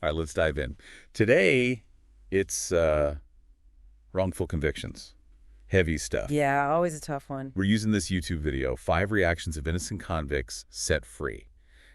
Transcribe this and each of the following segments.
All right, let's dive in. Today, it's wrongful convictions. Heavy stuff. Yeah, always a tough one. We're using this YouTube video, 5 reactions of innocent convicts set free.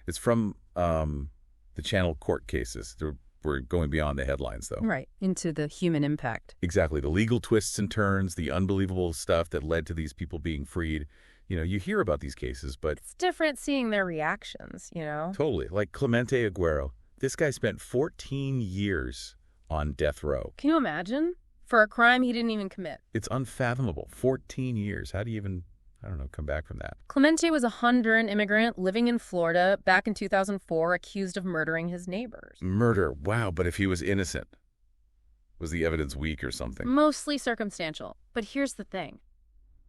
It's from the channel Court Cases. We're going beyond the headlines, though. Right, into the human impact. Exactly. The legal twists and turns, the unbelievable stuff that led to these people being freed. You know, you hear about these cases, but... It's different seeing their reactions, you know? Totally. Like Clemente Aguero. This guy spent 14 years on death row. Can you imagine? For a crime he didn't even commit. It's unfathomable. 14 years. How do you even, I don't know, come back from that? Clemente was a Honduran immigrant living in Florida back in 2004, accused of murdering his neighbors. Murder. Wow, but if he was innocent, was the evidence weak or something? Mostly circumstantial. But here's the thing.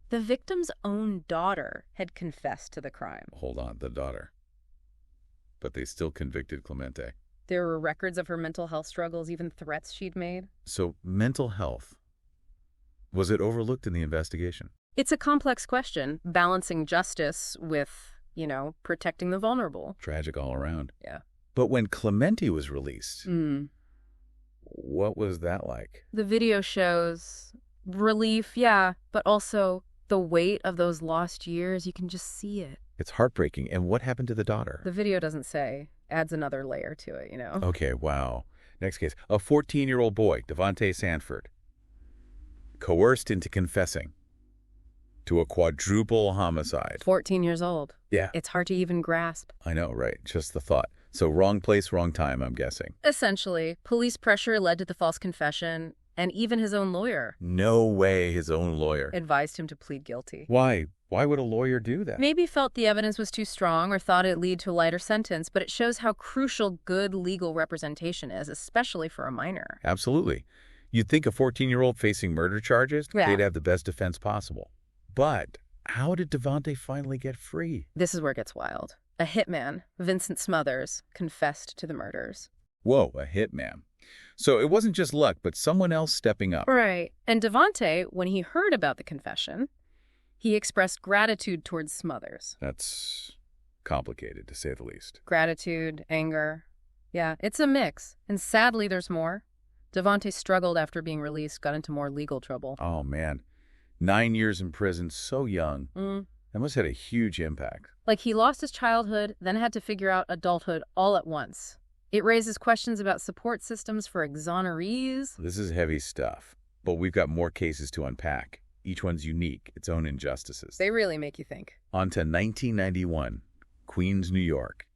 The victim's own daughter had confessed to the crime. Hold on, the daughter. But they still convicted Clemente. There were records of her mental health struggles, even threats she'd made. So, mental health. Was it overlooked in the investigation? It's a complex question, balancing justice with, you know, protecting the vulnerable. Tragic all around. Yeah. But when Clemente was released, what was that like? The video shows relief, yeah, but also the weight of those lost years. You can just see it. It's heartbreaking. And what happened to the daughter? The video doesn't say. Adds another layer to it, you know? Okay, wow. Next case. A 14-year-old boy, Davonte Sanford, coerced into confessing to a quadruple homicide. 14 years old. Yeah. It's hard to even grasp. I know, right? Just the thought. So wrong place, wrong time, I'm guessing. Essentially, police pressure led to the false confession, and even his own lawyer. No way his own lawyer advised him to plead guilty. Why? Why would a lawyer do that? Maybe felt the evidence was too strong or thought it'd lead to a lighter sentence, but it shows how crucial good legal representation is, especially for a minor. Absolutely. You'd think a 14-year-old facing murder charges, they'd have the best defense possible. But how did Davonte finally get free? This is where it gets wild. A hitman, Vincent Smothers, confessed to the murders. Whoa, a hitman. So it wasn't just luck, but someone else stepping up. Right. And Davonte, when he heard about the confession, he expressed gratitude towards Smothers. That's complicated, to say the least. Gratitude, anger. Yeah, it's a mix. And sadly, there's more. Davonte struggled after being released, got into more legal trouble. Oh, man. 9 years in prison, so young. That must have had a huge impact. Like he lost his childhood, then had to figure out adulthood all at once. It raises questions about support systems for exonerees. This is heavy stuff, but we've got more cases to unpack. Each one's unique, its own injustices. They really make you think. On to 1991, Queens, New York.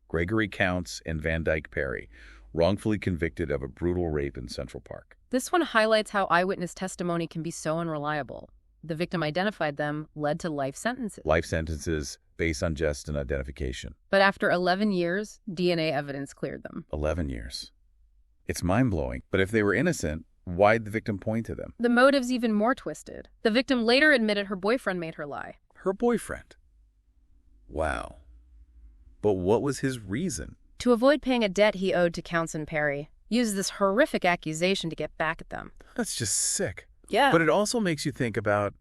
Gregory Counts and VanDyke Perry, wrongfully convicted of a brutal rape in Central Park. This one highlights how eyewitness testimony can be so unreliable. The victim identified them, led to life sentences. Life sentences based on just an identification. But after 11 years, DNA evidence cleared them. 11 years. It's mind-blowing, but if they were innocent, why'd the victim point to them? The motive's even more twisted. The victim later admitted her boyfriend made her lie. Her boyfriend? Wow. But what was his reason? To avoid paying a debt he owed to Counts and Perry. Used this horrific accusation to get back at them. That's just sick. Yeah. But it also makes you think about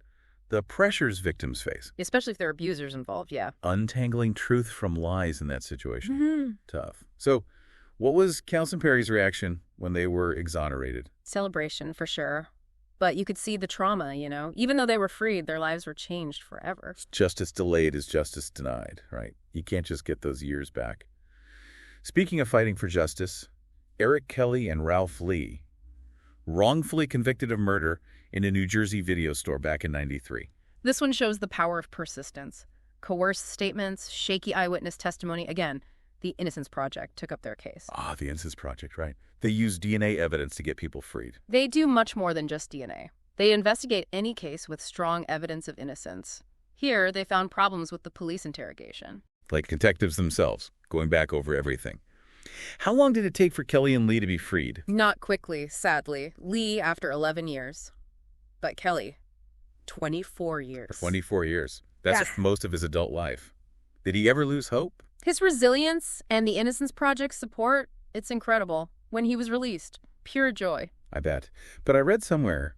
the pressures victims face. Especially if there are abusers involved, yeah. Untangling truth from lies in that situation. Tough. So, what was Counts and Perry's reaction when they were exonerated? Celebration, for sure. But you could see the trauma, you know? Even though they were freed, their lives were changed forever. Justice delayed is justice denied, right? You can't just get those years back. Speaking of fighting for justice, Eric Kelley and Ralph Lee, wrongfully convicted of murder in a New Jersey video store back in '93. This one shows the power of persistence. Coerced statements, shaky eyewitness testimony. Again, the Innocence Project took up their case. Ah, the Innocence Project, right. They use DNA evidence to get people freed. They do much more than just DNA. They investigate any case with strong evidence of innocence. Here, they found problems with the police interrogation. Like detectives themselves, going back over everything. How long did it take for Kelley and Lee to be freed? Not quickly, sadly. Lee, after 11 years. But Kelley, 24 years. 24 years. That's most of his adult life. Did he ever lose hope? His resilience and the Innocence Project's support, it's incredible. When he was released, pure joy. I bet. But I read somewhere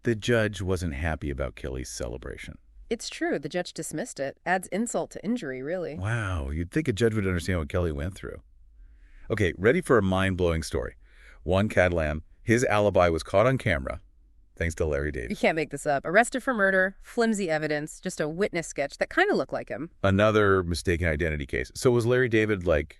the judge wasn't happy about Kelley's celebration. It's true. The judge dismissed it. Adds insult to injury, really. Wow. You'd think a judge would understand what Kelley went through. Okay, ready for a mind-blowing story. Juan Catalan, his alibi was caught on camera, thanks to Larry You David. can't make this up. Arrested for murder, flimsy evidence, just a witness sketch that kind of looked like him. Another mistaken identity case. So was Larry David, like,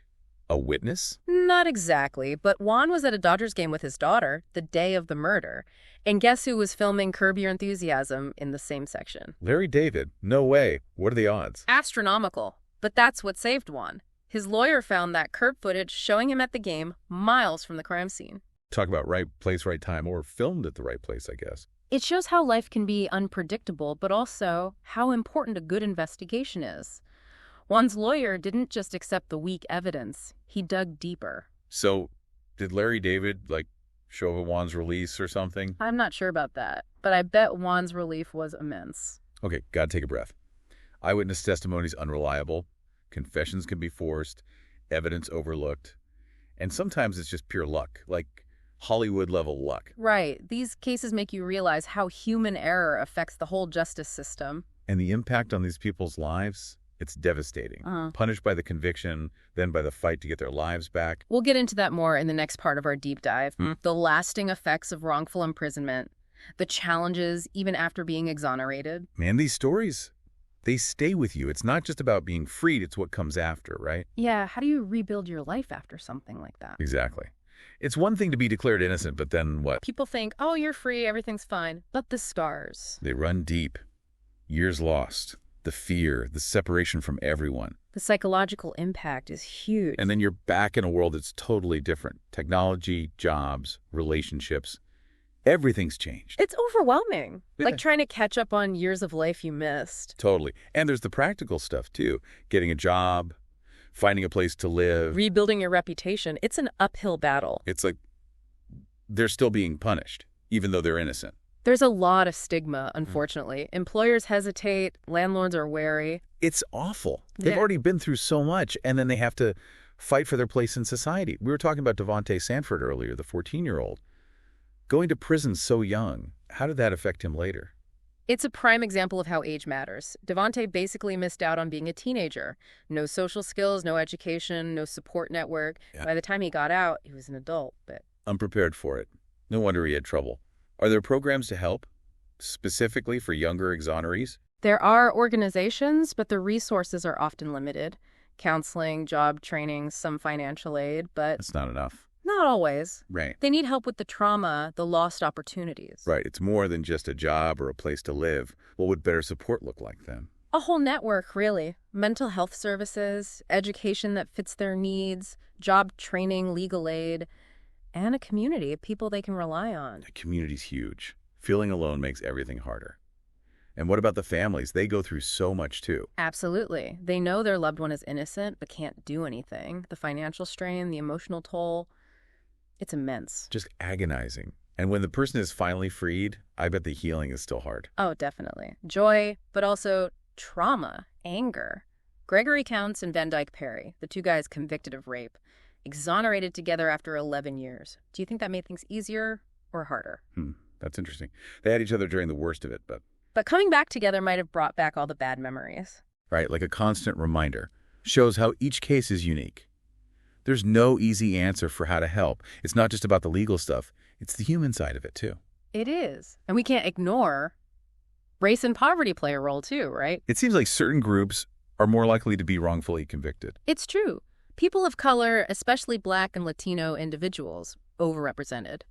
a witness? Not exactly, but Juan was at a Dodgers game with his daughter the day of the murder. And guess who was filming Curb Your Enthusiasm in the same section? Larry David? No way. What are the odds? Astronomical. But that's what saved Juan. His lawyer found that Curb footage showing him at the game miles from the crime scene. Talk about right place, right time, or filmed at the right place, I guess. It shows how life can be unpredictable, but also how important a good investigation is. Juan's lawyer didn't just accept the weak evidence. He dug deeper. So, did Larry David, like, show up at Juan's release or something? I'm not sure about that, but I bet Juan's relief was immense. Okay, gotta take a breath. Eyewitness testimony's unreliable. Confessions can be forced. Evidence overlooked. And sometimes it's just pure luck, like Hollywood-level luck. Right. These cases make you realize how human error affects the whole justice system. And the impact on these people's lives, it's devastating. Punished by the conviction, then by the fight to get their lives back. We'll get into that more in the next part of our deep dive. The lasting effects of wrongful imprisonment, the challenges even after being exonerated. Man, these stories, they stay with you. It's not just about being freed, it's what comes after, right? Yeah, how do you rebuild your life after something like that? Exactly. It's one thing to be declared innocent, but then what? People think, oh, you're free, everything's fine. But the scars. They run deep. Years lost. The fear, the separation from everyone. The psychological impact is huge. And then you're back in a world that's totally different. Technology, jobs, relationships. Everything's changed. It's overwhelming. Yeah. Like trying to catch up on years of life you missed. Totally. And there's the practical stuff, too. Getting a job, finding a place to live. Rebuilding your reputation. It's an uphill battle. It's like they're still being punished, even though they're innocent. There's a lot of stigma, unfortunately. Employers hesitate. Landlords are wary. It's awful. They've Yeah. already been through so much, and then they have to fight for their place in society. We were talking about Davonte Sanford earlier, the 14-year-old. Going to prison so young, how did that affect him later? It's a prime example of how age matters. Davonte basically missed out on being a teenager. No social skills, no education, no support network. Yeah. By the time he got out, he was an adult, but... Unprepared for it. No wonder he had trouble. Are there programs to help, specifically for younger exonerees? There are organizations, but the resources are often limited. Counseling, job training, some financial aid, but That's not enough. not always. Right. They need help with the trauma, the lost opportunities. Right. It's more than just a job or a place to live. What would better support look like then? A whole network, really. Mental health services, education that fits their needs, job training, legal aid, and a community of people they can rely on. The community's huge. Feeling alone makes everything harder. And what about the families? They go through so much too. Absolutely. They know their loved one is innocent but can't do anything. The financial strain, the emotional toll, it's immense. Just agonizing. And when the person is finally freed, I bet the healing is still hard. Oh, definitely. Joy, but also trauma, anger. Gregory Counts and VanDyke Perry, the two guys convicted of rape, exonerated together after 11 years. Do you think that made things easier or harder? That's interesting. They had each other during the worst of it, But coming back together might have brought back all the bad memories. right, like a constant reminder, shows how each case is unique. There's no easy answer for how to help. It's not just about the legal stuff. It's the human side of it, too. It is. And we can't ignore race and poverty play a role, too, right? It seems like certain groups are more likely to be wrongfully convicted. It's true. People of color, especially Black and Latino individuals, overrepresented.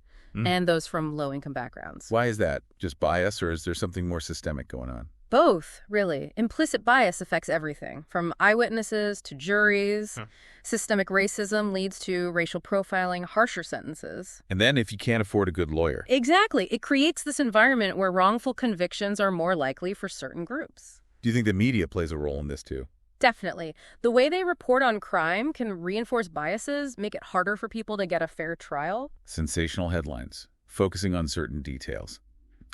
And those from low-income backgrounds. Why is that? Just bias, or is there something more systemic going on? Both, really. Implicit bias affects everything, from eyewitnesses to juries. Systemic racism leads to racial profiling, harsher sentences. And then if you can't afford a good lawyer. Exactly. It creates this environment where wrongful convictions are more likely for certain groups. Do you think the media plays a role in this, too? Definitely. The way they report on crime can reinforce biases, make it harder for people to get a fair trial. Sensational headlines, focusing on certain details.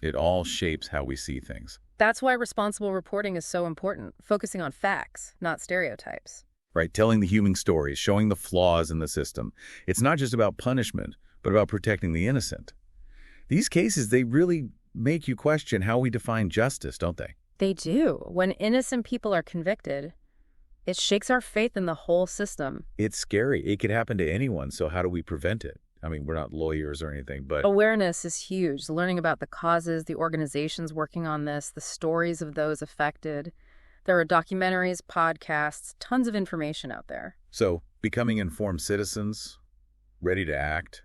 It all shapes how we see things. That's why responsible reporting is so important, focusing on facts, not stereotypes. Right, telling the human stories, showing the flaws in the system. It's not just about punishment, but about protecting the innocent. These cases, they really make you question how we define justice, don't they? They do. When innocent people are convicted, It shakes our faith in the whole system. It's scary. It could happen to anyone, so how do we prevent it? I mean, we're not lawyers or anything, but Awareness is huge. Learning about the causes, the organizations working on this, the stories of those affected. There are documentaries, podcasts, tons of information out there. so becoming informed citizens, ready to act,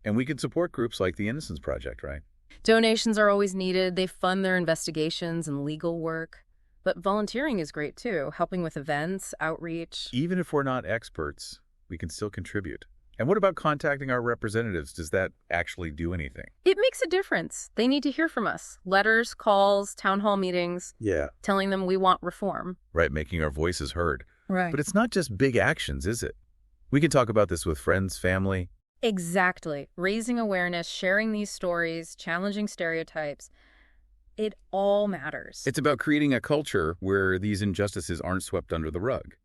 and we can support groups like the Innocence Project, right? Donations are always needed. They fund their investigations and legal work. But volunteering is great too, helping with events, outreach. Even if we're not experts, we can still contribute. And what about contacting our representatives? Does that actually do anything? It makes a difference. They need to hear from us. Letters, calls, town hall meetings, Yeah. telling them we want reform. Right, making our voices heard. Right. But it's not just big actions, is it? We can talk about this with friends, family. Exactly. Raising awareness, sharing these stories, challenging stereotypes. It all matters. It's about creating a culture where these injustices aren't swept under the rug,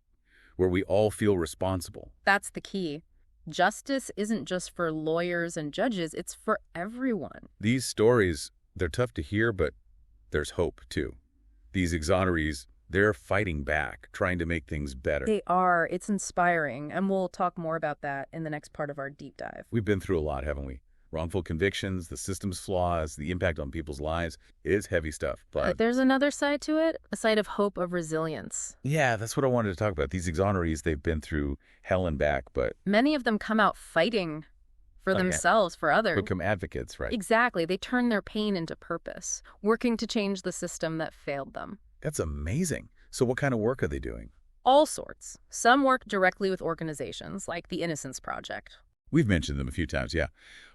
where we all feel responsible. That's the key. Justice isn't just for lawyers and judges, it's for everyone. These stories, they're tough to hear, but there's hope, too. These exonerees, they're fighting back, trying to make things better. They are. It's inspiring, and we'll talk more about that in the next part of our deep dive. We've been through a lot, haven't we? Wrongful convictions, the system's flaws, the impact on people's lives. It is heavy stuff, but There's another side to it, a side of hope, of resilience. yeah, that's what I wanted to talk about. These exonerees, they've been through hell and back, but Many of them come out fighting for Oh, yeah. themselves, for others. become advocates, right? Exactly. They turn their pain into purpose, working to change the system that failed them. That's amazing. So what kind of work are they doing? All sorts. Some work directly with organizations, like the Innocence Project. We've mentioned them a few times, yeah.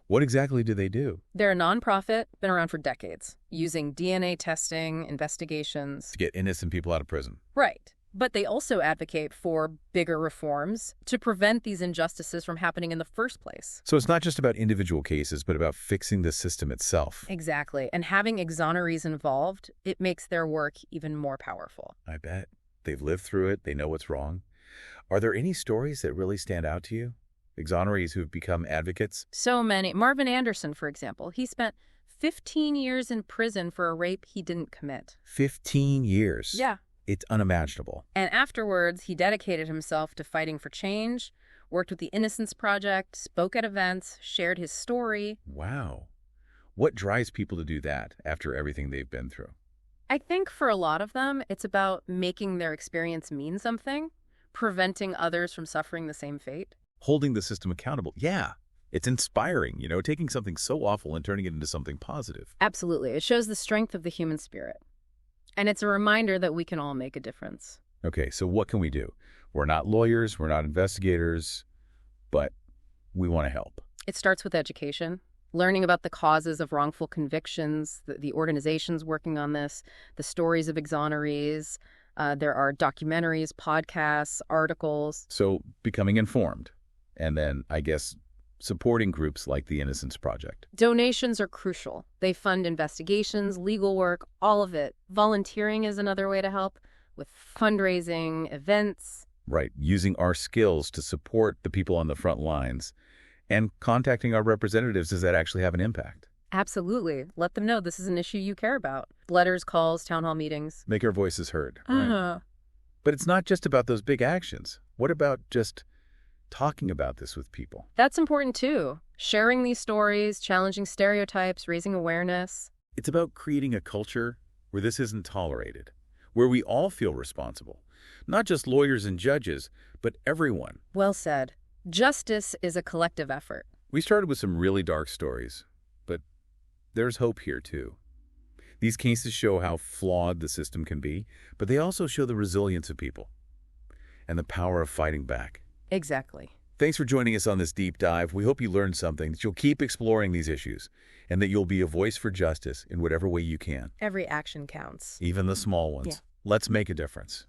What exactly do they do? They're a nonprofit, been around for decades, using DNA testing, investigations. To get innocent people out of prison. Right. But they also advocate for bigger reforms to prevent these injustices from happening in the first place. So it's not just about individual cases, but about fixing the system itself. Exactly. And having exonerees involved, it makes their work even more powerful. I bet. They've lived through it. They know what's wrong. Are there any stories that really stand out to you? Exonerees who've become advocates? So many. Marvin Anderson, for example, he spent 15 years in prison for a rape he didn't commit. 15 years. Yeah. It's unimaginable. And afterwards, he dedicated himself to fighting for change, worked with the Innocence Project, spoke at events, shared his story. Wow. What drives people to do that after everything they've been through? I think for a lot of them, it's about making their experience mean something, preventing others from suffering the same fate. Holding the system accountable. Yeah. It's inspiring, taking something so awful and turning it into something positive. Absolutely. It shows the strength of the human spirit. And it's a reminder that we can all make a difference. Okay, so what can we do? We're not lawyers, we're not investigators, but we want to help. It starts with education, learning about the causes of wrongful convictions, the organizations working on this, the stories of exonerees. There are documentaries, podcasts, articles. So becoming informed, and then, I guess, supporting groups like the Innocence Project. Donations are crucial. They fund investigations, legal work, all of it. Volunteering is another way to help with fundraising, events. Right, using our skills to support the people on the front lines and contacting our representatives. Does that actually have an impact? Absolutely. Let them know this is an issue you care about. Letters, calls, town hall meetings. Make our voices heard. Right? But it's not just about those big actions. What about just talking about this with people? That's important too. Sharing these stories, challenging stereotypes, raising awareness. It's about creating a culture where this isn't tolerated, where we all feel responsible. Not just lawyers and judges, but everyone. Well said. Justice is a collective effort. We started with some really dark stories, but there's hope here too. These cases show how flawed the system can be, but they also show the resilience of people and the power of fighting back. Exactly. Thanks for joining us on this deep dive. We hope you learned something, that you'll keep exploring these issues, and that you'll be a voice for justice in whatever way you can. Every action counts. Even the small ones. Yeah. Let's make a difference.